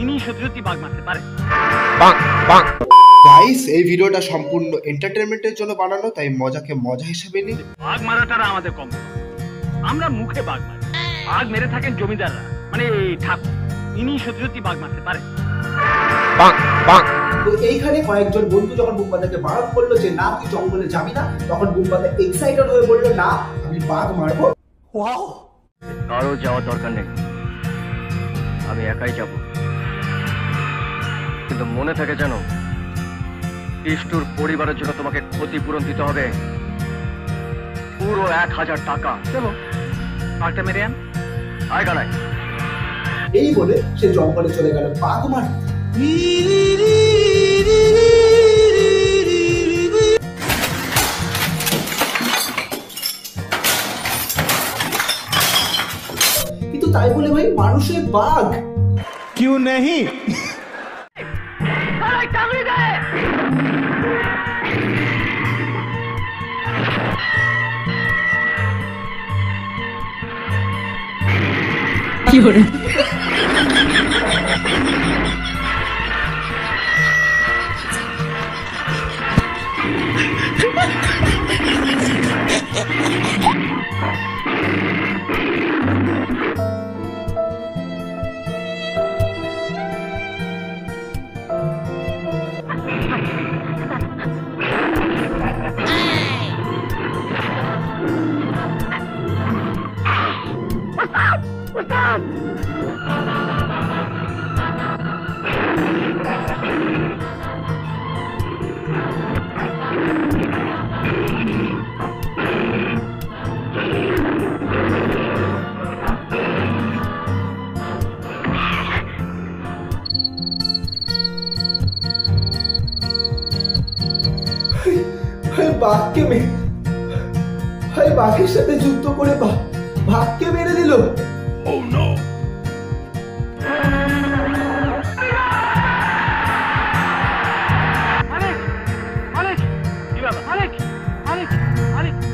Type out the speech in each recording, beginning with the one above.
ইনি সত্যি বাঘ মারতে পারে। গাইস, এই ভিডিওটা সম্পূর্ণ এন্টারটেইনমেন্টের জন্য বানানো, তাই মজাকে মজা হিসেবে নিন। বাঘ মারাটা আমাদের কম, আমরা মুখে বাঘ মারি। বাঘ মেরে থাকেন জমিদাররা, মানে ঠাকুর। ইনি সত্যি বাঘ মারতে পারে। তো এইখানে কয়েকজন বন্ধু যখন বুম্বাদাকে বারণ করলো যে না তুই জঙ্গলে যাবি না, তখন বুম্বাদা এক্সাইটেড হয়ে বললো না আমি বাঘ মারবো। ওয়াও, কারো যাওয়ার দরকার নেই, আমি একাই যাব। কিন্তু মনে থাকে জানো, বিষ্টুর পরিবারের জন্য তোমাকে ক্ষতিপূরণ দিতে হবে পুরো 1000 টাকা। চলো বাঘটা মেরে আন। আয়গা নাই। এই বলে সে জঙ্গলে চলে গেল বাঘ মারতে। কিন্তু তাই বলে ভাই মানুষের বাঘ क्यों नहीं? বাঘের সাথে যুদ্ধ করে বাঘকে মেরে দিল। Oh no!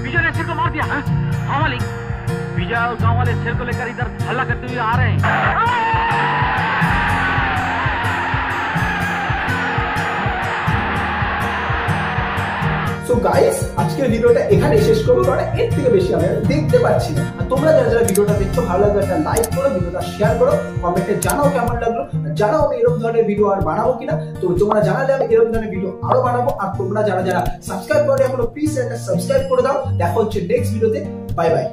विजय ने शेर को मार दिया। हाँ मालिक, विजय और गांव वाले शेर को लेकर इधर हल्ला करते हुए आ रहे हैं। সো গাইস, আজকের ভিডিওটা এখানেই শেষ করবো, কারণ এর থেকে বেশি আমি দেখতে পাচ্ছি না। আর তোমরা যারা যারা ভিডিওটা দেখছো ভালো লাগলে একটা লাইক করো, ভিডিওটা শেয়ার করো, কমেন্টে জানাও কেমন লাগলো, জানাও আমি এরকম ধরনের ভিডিও আর বানাবো কিনা। তো তোমরা জানালে আমি এরকম ধরনের ভিডিও আরো বানাবো। আর তোমরা যারা যারা সাবস্ক্রাইব করে এখনো প্লিজ চ্যানেলটা সাবস্ক্রাইব করে দাও। দেখা হচ্ছে নেক্সট ভিডিওতে। Bye bye.